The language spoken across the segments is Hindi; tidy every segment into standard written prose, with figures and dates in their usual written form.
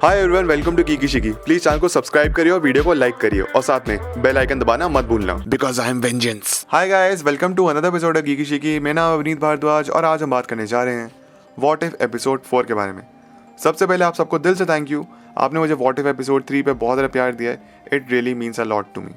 Hi everyone, welcome to Kiki Shiki. Please channel को सब्सक्राइब करिए और वीडियो को लाइक करिए और साथ में बेल आइकन दबाना मत भूलना, because I am vengeance. Hi guys, welcome to another episode of Kiki Shiki. मेरा नाम अवनीत भारद्वाज और आज हम बात करने जा रहे हैं व्हाट इफ एपिसोड 4 के बारे में। सबसे पहले आप सबको दिल से थैंक यू, आपने मुझे व्हाट इफ एपिसोड 3 पे बहुत ज़्यादा प्यार दिया है। It really means a lot to me.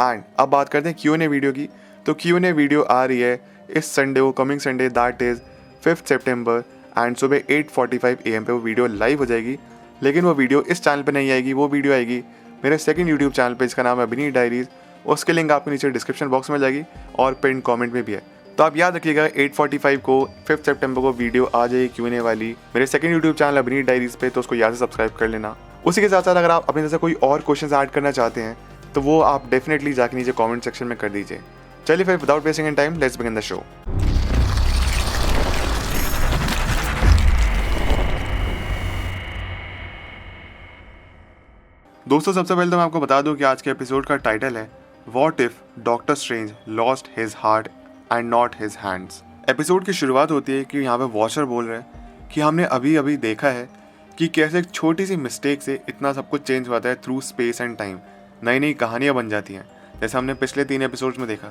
And अब बात करते हैं Q&A वीडियो की। तो Q&A वीडियो आ रही है इस संडे को, coming Sunday, that is 5 September and सुबह 8:45 AM पे वो वीडियो लाइव हो जाएगी। लेकिन वो वीडियो इस चैनल पे नहीं आएगी, वो वीडियो आएगी मेरे सेकंड यूट्यूब चैनल पे, जिसका नाम है अभिनीत डायरीज। उसके लिंक आपको नीचे डिस्क्रिप्शन बॉक्स में जाएगी और पिन कमेंट में भी है। तो आप याद रखिएगा 8:45 को 5 सितंबर को वीडियो आ जाएगी Q&A वाली मेरे सेकंड यूट्यूब चैनल अभिनीत डायरीज पे, तो उसको याद से सब्सक्राइब कर लेना। उसी के साथ साथ अगर आप अपने तरफ से कोई और क्वेश्चन ऐड करना चाहते हैं तो वो आप डेफिनेटली जाके नीचे कॉमेंट सेक्शन में कर दीजिए। चलिए फिर without wasting any time, let's begin the show. दोस्तों, सबसे पहले तो मैं आपको बता दूं कि आज के एपिसोड का टाइटल है what if doctor strange lost his heart and not his hands. Episode की शुरुआत होती है कि यहाँ पे वॉचर बोल रहे हैं कि हमने अभी अभी देखा है कि कैसे एक छोटी सी मिस्टेक से इतना सब कुछ चेंज होता है थ्रू स्पेस एंड टाइम। नई नई कहानियाँ बन जाती हैं, जैसे हमने पिछले 3 एपिसोड्स में देखा।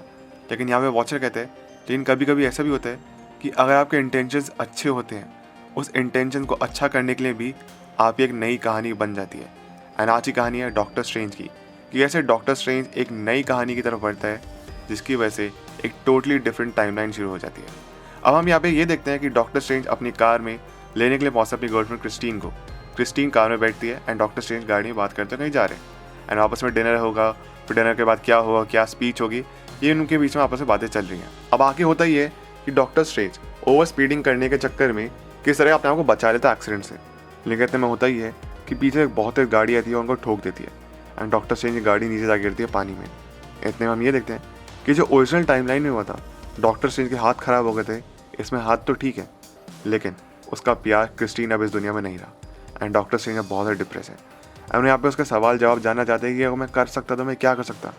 लेकिन यहाँ पे वॉचर कहते हैं लेकिन कभी कभी ऐसा भी होता है कि अगर आपके इंटेंशंस अच्छे होते हैं, उस इंटेंशन को अच्छा करने के लिए भी आप एक नई कहानी बन जाती है। एंड आज की कहानी है डॉक्टर स्ट्रेंज की, कि कैसे डॉक्टर स्ट्रेंज एक नई कहानी की तरफ बढ़ता है, जिसकी वजह से एक टोटली डिफरेंट टाइमलाइन शुरू हो जाती है। अब हम यहाँ पे ये देखते हैं कि डॉक्टर स्ट्रेंज अपनी कार में लेने के लिए पहुंचता है अपनी गर्लफ्रेंड क्रिस्टीन को। क्रिस्टीन कार में बैठती है एंड डॉक्टर स्ट्रेंज गाड़ी में बात करते कहीं जा रहे हैं। एंड आपस में डिनर होगा, फिर डिनर के बाद क्या होगा, क्या स्पीच होगी, ये उनके बीच में आपस में बातें चल रही हैं। अब आगे होता ही है कि डॉक्टर स्ट्रेंज ओवर स्पीडिंग करने के चक्कर में किस तरह अपने आप को बचा लेता है एक्सीडेंट से। लेकिन इतने में होता ही है कि पीछे बहुत तेज गाड़ी आती है और उनको ठोक देती है एंड डॉक्टर स्ट्रेंज की गाड़ी नीचे जा गिरती है पानी में। इतने में हम ये देखते हैं कि जो ओरिजिनल टाइमलाइन में हुआ था, डॉक्टर स्ट्रेंज के हाथ खराब हो गए थे, इसमें हाथ तो ठीक है लेकिन उसका प्यार क्रिस्टीन अब इस दुनिया में नहीं रहा एंड डॉक्टर स्ट्रेंज बहुत ज़्यादा डिप्रेस है। एंड यहाँ पे उसका सवाल जवाब जानना चाहते हैं कि अगर मैं कर सकता तो मैं क्या कर सकता।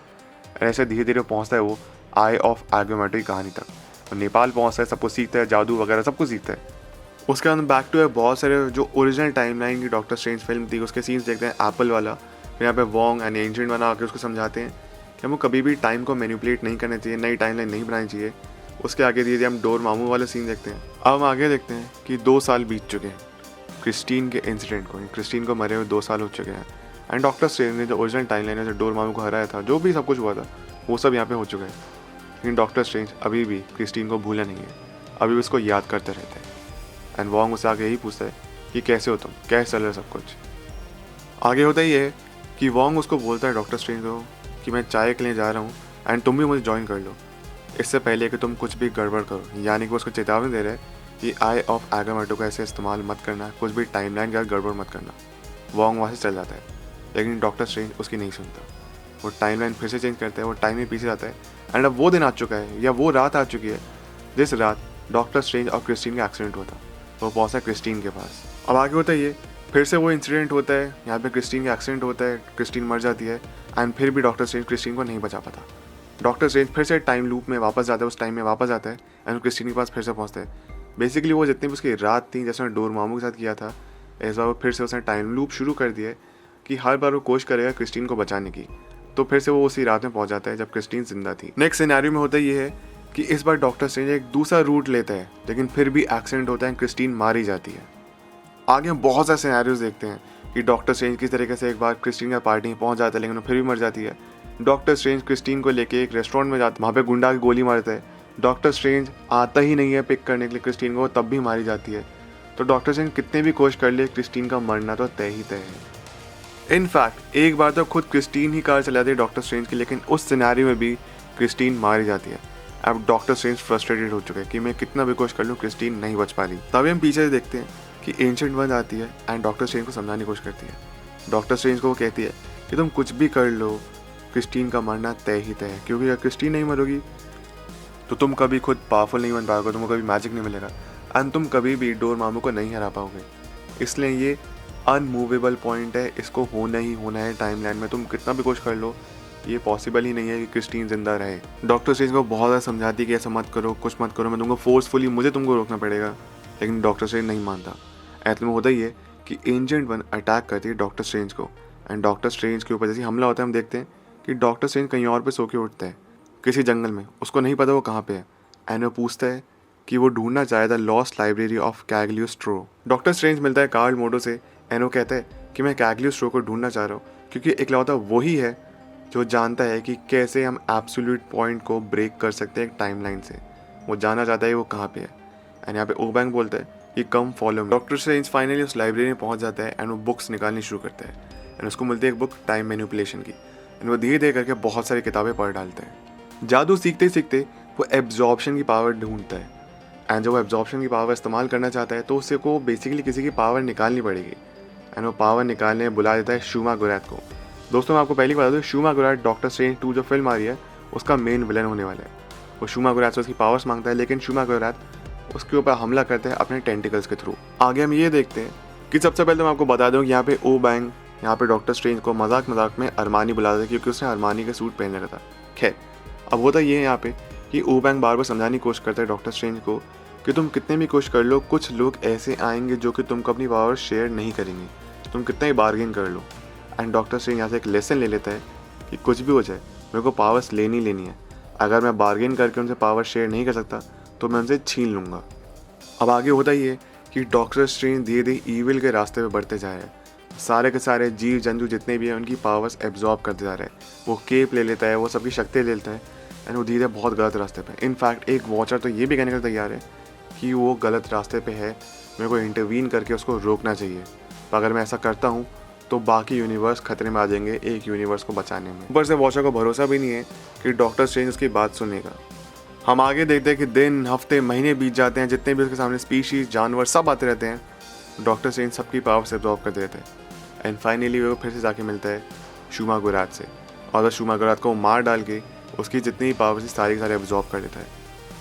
ऐसे धीरे धीरे पहुँचता है वो आई ऑफ एग्रोमेटो की कहानी तक। तो नेपाल पहुँचता है, सब कुछ सीखता है, जादू वगैरह सब कुछ सीखता है। उसके बाद बैक टू है बहुत सारे जो ओरिजिनल टाइमलाइन की डॉक्टर स्ट्रेंज फिल्म थी, उसके सीन्स देखते हैं एप्पल वाला। फिर यहाँ पे वोंग एंड एंजेंट बना आके उसको समझाते हैं कि हमको कभी भी टाइम को मैनिपुलेट नहीं करना चाहिए, नई टाइमलाइन नहीं बनानी चाहिए। उसके आगे धीरे धीरे हम डोर मामू वाले सीन देखते हैं। अब हम आगे देखते हैं कि 2 साल बीत चुके हैं क्रिस्टीन के इंसिडेंट को। क्रिस्टीन को मरे हुए 2 साल हो चुके हैं एंड डॉक्टर स्ट्रेंज ने जो ओरिजिनल टाइमलाइन है, जो डोर मामू को हराया था, जो भी सब कुछ हुआ था, वो सब यहाँ पे हो चुका है। लेकिन डॉक्टर स्ट्रेंज अभी भी क्रिस्टीन को भूला नहीं है, अभी भी उसको याद करते रहते हैं। एंड वोंग उससे आगे यही पूछता है कि कैसे हो तुम, कैसे चल रहा सब कुछ। आगे होता ही है कि वोंग उसको बोलता है डॉक्टर स्ट्रेंज को कि मैं चाय के लिए जा रहा हूँ एंड तुम भी मुझे ज्वाइन कर लो, इससे पहले कि तुम कुछ भी गड़बड़ करो। यानी कि वो उसको चेतावनी दे रहा है कि आई ऑफ एग्रोमेटो का ऐसे इस्तेमाल मत करना, कुछ भी टाइमलाइन का गड़बड़ मत करना। वोंग वहाँ से चल जाता है लेकिन डॉक्टर स्ट्रेंज उसकी नहीं सुनता। वो टाइमलाइन फिर से चेंज करता है, वो टाइम में पीछे जाता है एंड अब वो दिन आ चुका है, या वो रात आ चुकी है जिस रात डॉक्टर स्ट्रेंज और क्रिस्टीन का एक्सीडेंट हुआ था। वो पहुंचा क्रिस्टीन के पास। अब आगे होता ही है फिर से वो इंसिडेंट होता है, यहाँ पे क्रिस्टीन का एक्सीडेंट होता है, क्रिस्टीन मर जाती है एंड फिर भी डॉक्टर स्ट्रेंज क्रिस्टीन को नहीं बचा पाता। डॉक्टर स्ट्रेंज फिर से टाइम लूप में वापस जाता है, उस टाइम में वापस आता है एंड क्रिस्टीन के पास फिर से पहुँचता है। बेसिकली वो जितनी भी उसकी रात थी, जैसे उसने डोर मामू के साथ किया था, इस बार फिर से उसने टाइम लूप शुरू कर दिया है कि हर बार वो कोशिश करेगा क्रिस्टीन को बचाने की। तो फिर से वो उसी रात में पहुँच जाता है जब क्रिस्टीन जिंदा थी। नेक्स्ट सिनेरियो में होता ये है कि इस बार डॉक्टर स्ट्रेंज एक दूसरा रूट लेता है, लेकिन फिर भी एक्सीडेंट होता है, क्रिस्टीन मारी जाती है। आगे हम बहुत सारे सिनेरियोज देखते हैं कि डॉक्टर स्ट्रेंज किस तरीके से एक बार क्रिस्टीन का पार्टी में पहुंच जाता है लेकिन वो फिर भी मर जाती है। डॉक्टर स्ट्रेंज क्रिस्टीन को लेके एक रेस्टोरेंट में जाता है, वहाँ पे गुंडा की गोली मारता है। डॉक्टर स्ट्रेंज आता ही नहीं है पिक करने के लिए क्रिस्टीन को, तब भी मारी जाती है। तो डॉक्टर स्ट्रेंज कितने भी कोशिश कर ले, क्रिस्टीन का मरना तो तय ही तय है। इनफैक्ट एक बार तो खुद क्रिस्टीन ही कार चलाती है डॉक्टर स्ट्रेंज की, लेकिन उस सिनेरियो में भी क्रिस्टीन मारी जाती है। अब डॉक्टर स्ट्रेंज फ्रस्ट्रेटेड हो चुके हैं कि मैं कितना भी कोशिश कर लूँ, क्रिस्टीन नहीं बच पा रही। तभी हम पीछे से देखते हैं कि एंशिएंट वन आती है एंड डॉक्टर स्ट्रेंज को समझाने की कोशिश करती है। डॉक्टर स्ट्रेंज को वो कहती है कि तुम कुछ भी कर लो, क्रिस्टीन का मरना तय ही तय है, क्योंकि अगर क्रिस्टीन नहीं मरोगी तो तुम कभी खुद पावरफुल नहीं बन पाओगे, तुमको कभी मैजिक नहीं मिलेगा एंड तुम कभी भी डोर मामू को नहीं हरा पाओगे। इसलिए ये अनमूवेबल पॉइंट है, इसको होना ही होना है टाइमलाइन में। तुम कितना भी कोशिश कर लो, ये पॉसिबल ही नहीं है कि क्रिस्टीन जिंदा रहे। डॉक्टर स्ट्रेंज को बहुत ज़्यादा समझाती है कि ऐसा मत करो, कुछ मत करो, मैं तुमको फोर्सफुली मुझे तुमको रोकना पड़ेगा, लेकिन डॉक्टर स्ट्रेंज नहीं मानता। ऐसे में होता ही है कि एंजेंट वन अटैक करती है डॉक्टर स्ट्रेंज को, एंड डॉक्टर स्ट्रेंज के ऊपर जैसे हमला होता है हम देखते हैं कि डॉक्टर स्ट्रेंज कहीं और पे सो के उठता है किसी जंगल में, उसको नहीं पता वो कहाँ पे है, एंड वो पूछता है कि वो ढूंढना चाहे the lost library of Cagliostro. Doctor strange मिलता है कार्ल मोडो से, एंड वो कहता है कि मैं कैग्लियोस्ट्रो को ढूंढना चाह रहा हूँ क्योंकि इकलौता वही है जो जानता है कि कैसे हम एब्सोल्यूट पॉइंट को ब्रेक कर सकते हैं एक टाइमलाइन से। वो जानना चाहता है वो कहाँ पे है, एंड यहाँ पे ओबैंग बोलता है कि कम follow me. Doctor strange finally उस लाइब्रेरी में पहुंच जाता है, एंड वो बुक्स निकालनी शुरू करता है, एंड उसको मिलती है एक बुक टाइम मैनिपुलेशन की, एंड वो धीरे धीरे करके बहुत सारी किताबें पढ़ डालता है। जादू सीखते सीखते वो एब्जॉर्प्शन की पावर ढूंढता है, एंड जब वो एब्जॉर्प्शन की पावर इस्तेमाल करना चाहता है तो उससे को बेसिकली किसी की पावर निकालनी पड़ेगी, एंड वो पावर निकालने बुला देता है शूमा गोरैथ को। दोस्तों मैं आपको पहले बता दूँ, शूमा गोरैथ डॉक्टर स्ट्रेंज 2 जो फिल्म आ रही है उसका मेन विलन होने वाला है। वो शूमा गोरैथ से उसकी पावर्स मांगता है, लेकिन शूमा गोरैथ उसके ऊपर हमला करते हैं अपने टेंटिकल्स के थ्रू। आगे हम ये देखते हैं कि सबसे पहले तो मैं आपको बता दूँ कि यहाँ पे ओबैंग यहाँ पे डॉक्टर स्ट्रेंज को मजाक मजाक में अरमानी बुलाता था क्योंकि उसने अरमानी का सूट पहन रखा था। खैर अब होता ये है यहाँ पे कि ओबैंग बार बार समझाने की कोशिश करता है डॉक्टर स्ट्रेंज को कि तुम कितने भी कोशिश कर लो, कुछ लोग ऐसे आएंगे जो कि तुमको अपनी पावर शेयर नहीं करेंगे, तुम कितना ही बार्गेन कर लो। एंड डॉक्टर स्ट्रेंज यहाँ से एक लेसन ले लेता है कि कुछ भी हो जाए मेरे को पावर्स लेनी है, अगर मैं बार्गेन करके उनसे पावर शेयर नहीं कर सकता तो मैं उनसे छीन लूँगा। अब आगे होता ही है कि डॉक्टर स्ट्रेंज धीरे धीरे ईविल के रास्ते पे बढ़ते जा रहे हैं। सारे के सारे जीव जंतु जितने भी हैं उनकी पावर्स एब्जॉर्ब करते जा रहे हैं। वो केप ले लेता है, वो सबकी शक्ति ले लेता है, एंड वो धीरे बहुत गलत रास्ते पे। इनफैक्ट एक वॉचर तो ये भी कहने के लिए तैयार है कि वो गलत रास्ते पे है, मेरे को इंटरवीन करके उसको रोकना चाहिए। तो अगर मैं ऐसा करता हूँ तो बाकी यूनिवर्स खतरे में आ जाएंगे एक यूनिवर्स को बचाने में। ऊपर से वॉचर को भरोसा भी नहीं है कि डॉक्टर स्ट्रेंज उसकी बात सुनेगा। हम आगे देखते हैं कि दिन हफ्ते महीने बीत जाते हैं, जितने भी उसके सामने स्पीशीज जानवर सब आते रहते हैं, डॉक्टर स्ट्रेंज सबकी पावर से एब्जॉर्ब कर देते हैं, एंड फाइनली वो फिर से जाके मिलता है शूमा गोरैथ से, और वो शूमा गोरैथ को मार डाल के उसकी जितनी पावर थी सारी की सारी एब्जॉर्ब कर लेता है।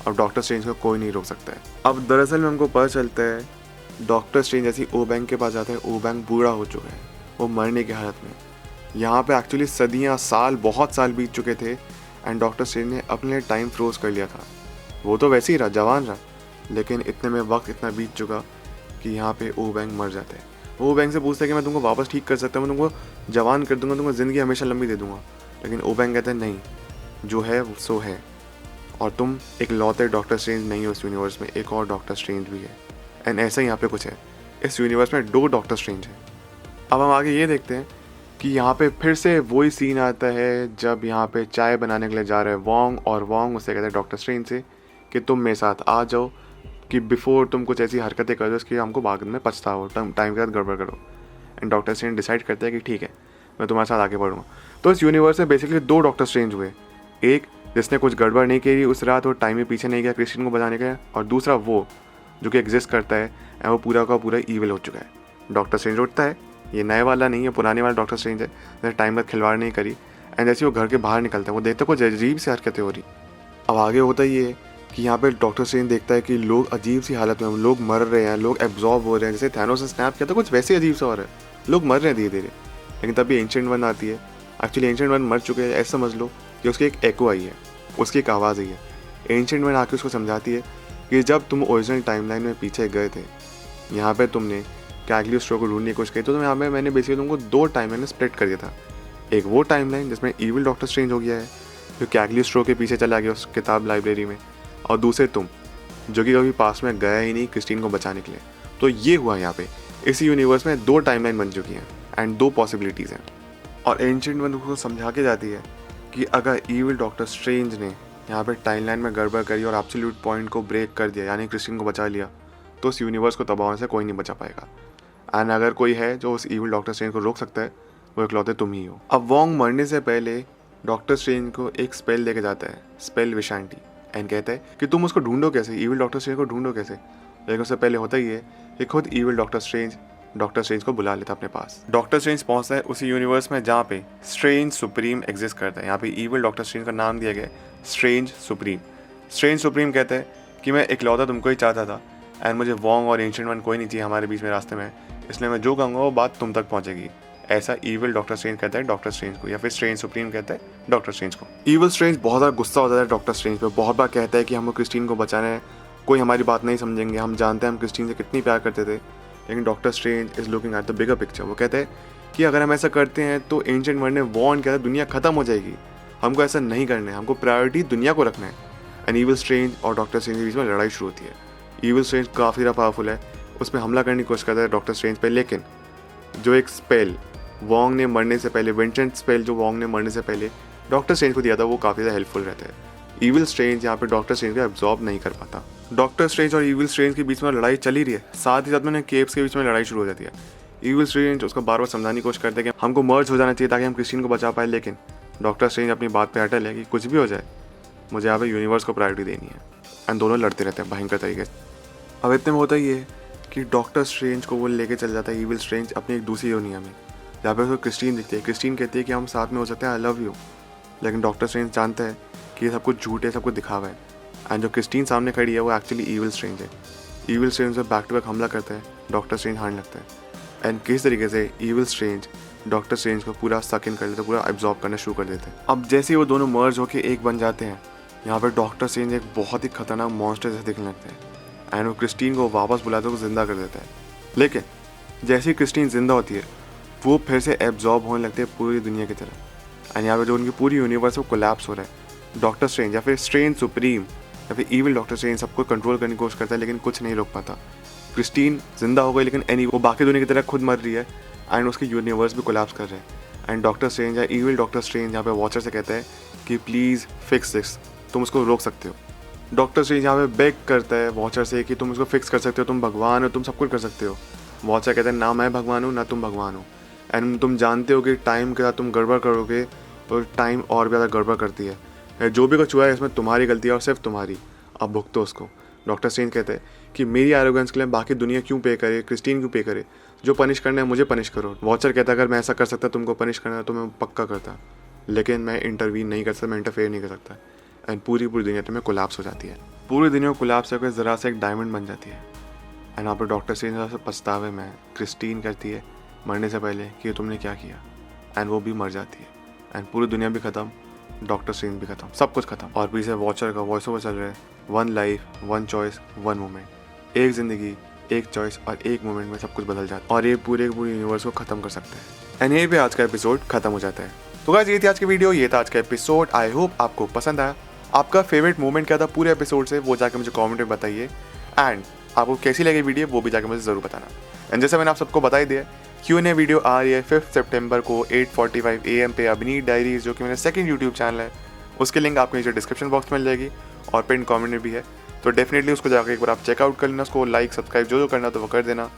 अब डॉक्टर स्ट्रेंज को कोई नहीं रोक सकता है। अब दरअसल में हमको पता चलता है डॉक्टर स्ट्रेंज जैसे ओबैंग के पास जाता है, ओबैंग बूढ़ा हो चुका है, वो मरने की हालत में। यहाँ पे एक्चुअली सदियाँ साल बहुत साल बीत चुके थे, एंड डॉक्टर स्ट्रेंज ने अपने लिए टाइम फ्रोज कर लिया था। वो तो वैसे ही रहा, जवान रहा, लेकिन इतने में वक्त इतना बीत चुका कि यहाँ पे ओबैंग मर जाते हैं। वो ओबैंग से पूछता है कि मैं तुमको वापस ठीक कर सकता हूँ, मैं तुमको जवान कर दूंगा, तुमको ज़िंदगी हमेशा लंबी दे दूंगा। लेकिन ओबैंग कहता है नहीं, जो है सो है, और तुम एक लौते डॉक्टर स्ट्रेंज नहीं हो, इस यूनिवर्स में एक और डॉक्टर स्ट्रेंज भी है। एंड ऐसा ही यहाँ पे कुछ है, इस यूनिवर्स में 2 डॉक्टर स्ट्रेंज हैं। अब हम आगे ये देखते हैं कि यहाँ पे फिर से वही सीन आता है जब यहाँ पे चाय बनाने के लिए जा रहे हैं वोंग, और वोंग उससे कहते हैं डॉक्टर स्ट्रेंज से कि तुम मेरे साथ आ जाओ, कि बिफोर तुम कुछ ऐसी हरकतें कर दो इसकी हमको बाद में पछताओ, टाइम के साथ गड़बड़ करो। एंड डॉक्टर स्ट्रेंज डिसाइड करता है कि ठीक है मैं तुम्हारे साथ आगे बढ़ूँगा। तो इस यूनिवर्स में बेसिकली 2 डॉक्टर स्ट्रेंज हुए, एक जिसने कुछ गड़बड़ नहीं की उस रात, वो टाइम में पीछे नहीं गया क्रिस्टिन को बचाने का, और दूसरा वो जो कि एग्जिस्ट करता है एंड वो पूरा का पूरा ईविल हो चुका है। डॉक्टर स्ट्रेंज उठता है, ये नए वाला नहीं है, पुराने वाला डॉक्टर स्ट्रेंज है जिसने टाइम में खिलवाड़ नहीं करी, एंड जैसे वो घर के बाहर निकलता है वो देखता है कुछ अजीब सी हरकतें हो रही। अब आगे होता ये है कि यहाँ पे डॉक्टर स्ट्रेंज देखता है कि लोग अजीब सी हालत में, लोग मर रहे हैं, लोग एब्जॉर्ब हो रहे हैं, जैसे थैनोस ने स्नैप किया था कुछ वैसे अजीब सा हो रहा है, लोग मर रहे हैं धीरे धीरे। लेकिन तभी एंशिएंट वन आती है, एक्चुअली एंशिएंट वन मर चुके हैं, ऐसा समझ लो कि उसकी एक एको आई है, उसकी एक आवाज़ आई है। एंशिएंट वन आके उसको समझाती है कि जब तुम ओरिजिनल टाइमलाइन में पीछे गए थे, यहाँ पे तुमने कैग्लियोस्ट्रो को ढूंढने की कोशिश की, तो यहाँ पे मैंने बेसिकली तुमको 2 टाइमलाइन में स्प्लिट कर दिया था। एक वो टाइमलाइन जिसमें ईविल डॉक्टर स्ट्रेंज हो गया है जो कैग्लियोस्ट्रो के पीछे चला गया उस किताब लाइब्रेरी में, और दूसरे तुम जो कि कभी पास में गया ही नहीं क्रिस्टीन को बचाने के लिए। तो ये हुआ यहाँ पे इसी यूनिवर्स में 2 टाइमलाइन बन चुकी हैं एंड 2 पॉसिबिलिटीज़ हैं। और एंशिएंट वन को समझा के जाती है कि अगर ईविल डॉक्टर स्ट्रेंज ने यहाँ पे टाइमलाइन में गड़बड़ करी और एब्सोल्यूट पॉइंट को ब्रेक कर दिया, यानी क्रिस्टीन को बचा लिया, तो उस यूनिवर्स को तबाह होने से कोई नहीं बचा पाएगा। एंड अगर कोई है जो उस ईविल डॉक्टर स्ट्रेंज को रोक सकता है, वो इकलौते तुम ही हो। अब वोंग मरने से पहले डॉक्टर स्ट्रेंज को एक स्पेल लेके जाता है, स्पेल विशांटी, एंड कहता है कि तुम उसको ढूंढो कैसे, ईविल डॉक्टर स्ट्रेंज को ढूंढो कैसे। लेकिन उससे पहले होता ही है कि खुद ईविल डॉक्टर स्ट्रेंज को बुला लेता अपने पास। डॉक्टर स्ट्रेंज पहुंचता है उसी यूनिवर्स में जहाँ पे स्ट्रेंज सुप्रीम एग्जिस्ट करता है। यहाँ पे ईविल डॉक्टर स्ट्रेंज का नाम दिया गया स्ट्रेंज सुप्रीम। स्ट्रेंज सुप्रीम कहता है कि मैं इकलौता तुमको ही चाहता था, एंड मुझे वोंग और एंशिएंट वन कोई नहीं चाहिए हमारे बीच में रास्ते में, इसलिए मैं जो कहूँगा वो बात तुम तक पहुँचेगी। ऐसा ईविल डॉक्टर स्ट्रेंज कहता है डॉक्टर स्ट्रेंज को, या फिर स्ट्रेंज सुप्रीम कहता है डॉक्टर स्ट्रेंज को। ईविल स्ट्रेंज बहुत ज़्यादा गुस्सा होता है डॉक्टर स्ट्रेंज पे, बहुत बार कहता है कि हमको क्रिस्टीन को बचाना है, कोई हमारी बात नहीं समझेंगे, हम जानते हैं हम क्रिस्टीन से कितनी प्यार करते थे, लेकिन doctor strange is looking at the bigger picture. वो कहते हैं कि अगर हम ऐसा करते हैं तो एंशिएंट वर्ल्ड ने वॉर्न किया था दुनिया ख़त्म हो जाएगी, हमको ऐसा नहीं करना है, हमको प्रायोरिटी दुनिया को रखना है। एंड ईविल स्ट्रेंज और डॉक्टर स्ट्रेंज के बीच में लड़ाई शुरू होती है। ईविल स्ट्रेंज काफ़ी ज़्यादा पावरफुल है, उसमें हमला करने की कोशिश करता है डॉक्टर स्ट्रेंज पे, लेकिन जो एक स्पेल वॉन्ग ने मरने से पहले, विंसेंट स्पेल जो वॉन्ग ने मरने से पहले डॉक्टर स्ट्रेंज को दिया था, वो काफ़ी ज़्यादा हेल्पफुल रहता है। ईविल स्ट्रेंज यहाँ पे डॉक्टर स्ट्रेंज को एब्जॉर्ब नहीं कर पाता। डॉक्टर स्ट्रेंज और ईविल स्ट्रेंज के बीच में लड़ाई चल ही रही है, साथ ही साथ में केव्स के बीच में लड़ाई शुरू हो जाती है। ईविल स्ट्रेंज उसको बार बार समझाने की कोशिश करते हैं कि हमको मर्ज हो जाना चाहिए ताकि हम क्रिस्टीन को बचा पाए, लेकिन डॉक्टर स्ट्रेंज अपनी बात पे अटल है कि कुछ भी हो जाए मुझे यहाँ पे यूनिवर्स को प्रायोरिटी देनी है। एंड दोनों लड़ते रहते हैं भयंकर तरीके से। अब इतने में होता ही है कि डॉक्टर स्ट्रेंज को वो लेके चल जाता है ईविल स्ट्रेंज अपनी एक दूसरी दुनिया में, जहाँ पे उसको क्रिस्टीन दिखती है। क्रिस्टीन कहती है कि हम साथ में हो सकते हैं, आई लव यू, लेकिन डॉक्टर स्ट्रेंज जानता है कि ये सब कुछ झूठ है, सब कुछ दिखावा है। एंड जो क्रिस्टीन सामने खड़ी है वो एक्चुअली ईविल स्ट्रेंज है। ईविल स्ट्रेंज से बैक टू बैक हमला करता है, डॉक्टर स्ट्रेंज हारने लगता है। एंड किस तरीके से ईविल स्ट्रेंज डॉक्टर स्ट्रेंज को पूरा सक इन कर लेते, पूरा एब्जॉर्ब करना शुरू कर देते हैं। अब जैसे ही वो दोनों मर्ज होकर एक बन जाते हैं, यहाँ पर डॉक्टर स्ट्रेंज एक बहुत ही खतरनाक मॉन्स्टर जैसे दिखने लगते हैं। एंड वो क्रिस्टीन को वापस बुलाते हुए जिंदा कर देता है। लेकिन जैसे ही क्रिस्टीन जिंदा होती है, वो फिर से एब्जॉर्ब होने लगते हैं पूरी दुनिया की तरह। एंड यहाँ पर जो उनकी पूरी यूनिवर्स वो कोलैप्स हो रहा है। डॉक्टर स्ट्रेंज या फिर स्ट्रेंज सुप्रीम या फिर ईविल डॉक्टर स्ट्रेंज सबको कंट्रोल करने की कोशिश करता है, लेकिन कुछ नहीं रोक पाता। क्रिस्टीन जिंदा हो गई, लेकिन वो बाकी दुनिया की तरह खुद मर रही है एंड उसके यूनिवर्स भी कोलैप्स कर रहे हैं। एंड डॉक्टर स्ट्रेंज या ईविल डॉक्टर स्ट्रेंज यहाँ पे वॉचर से कहता है कि प्लीज़ फिक्स दिस, तुम उसको रोक सकते हो। डॉक्टर स्ट्रेंज यहाँ पे बेग करता है वॉचर से कि तुम उसको फिक्स कर सकते हो, तुम भगवान हो, तुम सब कुछ कर सकते हो। वॉचर कहता है ना मैं भगवान हूँ ना तुम भगवान हो, एंड तुम जानते हो कि टाइम के साथ तुम गड़बड़ करोगे और टाइम और भी ज़्यादा गड़बड़ करती है। जो भी कुछ हुआ है इसमें तुम्हारी गलती है और सिर्फ तुम्हारी, अब भुगतो उसको। डॉक्टर स्ट्रेंज कहते हैं कि मेरी एरोगेंस के लिए बाकी दुनिया क्यों पे करे, क्रिस्टीन क्यों पे करे, जो पनिश करना है मुझे पनिश करो। वॉचर कहता है अगर मैं ऐसा कर सकता तुमको पनिश करना है तो मैं पक्का करता, लेकिन मैं इंटरवीन नहीं कर सकता, मैं इंटरफेयर नहीं कर सकता। एंड पूरी दुनिया में कोलैप्स हो जाती है। पूरी दुनिया कोलैप्स होकर ज़रा से एक डायमंड बन जाती है। एंड यहाँ पर डॉक्टर स्ट्रेंज से पछतावे में क्रिस्टीन करती है मरने से पहले कि तुमने क्या किया, एंड वो भी मर जाती है। एंड पूरी दुनिया भी ख़त्म, डॉक्टर स्ट्रेंज भी ख़त्म, सब कुछ ख़त्म। और पीछे वॉचर का वॉइस ओवर चल रहा है, one life one choice one moment, एक ज़िंदगी एक चॉइस और एक मोमेंट में सब कुछ बदल जाता है और ये पूरे यूनिवर्स को ख़त्म कर सकते हैं। एंड यहीं पे आज का एपिसोड ख़त्म हो जाता है। तो गाइस ये थी आज की वीडियो, ये था आज का एपिसोड। आई होप आपको पसंद आया। आपका फेवरेट मोमेंट क्या था पूरे एपिसोड से, वो जाकर मुझे कमेंट में बताइए। एंड आपको कैसी लगी वीडियो वो भी जाकर मुझे ज़रूर बताना। एंड जैसे मैंने आप सबको बता ही दिया, Q&A वीडियो आ रही है 5 सितंबर को 8:45 AM पे अभिनीत डायरीज, जो कि मेरा सेकंड यूट्यूब चैनल है। उसके लिंक आपको नीचे डिस्क्रिप्शन बॉक्स में मिल जाएगी और पिन कमेंट में भी है, तो डेफिनेटली उसको जाकर एक बार आप चेकआउट कर लेना, उसको लाइक सब्सक्राइब जो करना तो वो कर देना।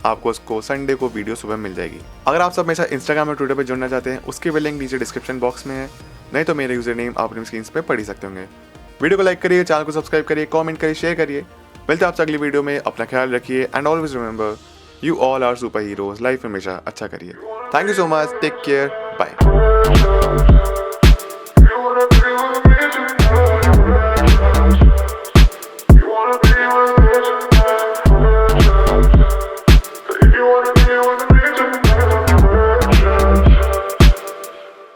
आपको उसको संडे को वीडियो सुबह मिल जाएगी। अगर आप सब मेरे साथ इंस्टाग्राम और ट्विटर पर जुड़ना चाहते हैं, उसके भी लिंक नीचे डिस्क्रिप्शन बॉक्स में है, नहीं तो मेरा यूजर नेम आप अपनी स्क्रीन पर पढ़ ही सकते होंगे। वीडियो को लाइक करिए, चैनल को सब्सक्राइब करिए, कमेंट करिए, शेयर करिए। मिलते हैं आपसे अगली वीडियो में, अपना ख्याल रखिए and always remember you all are super heroes. Life हमेशा अच्छा करिए। Thank you so much, take care, bye.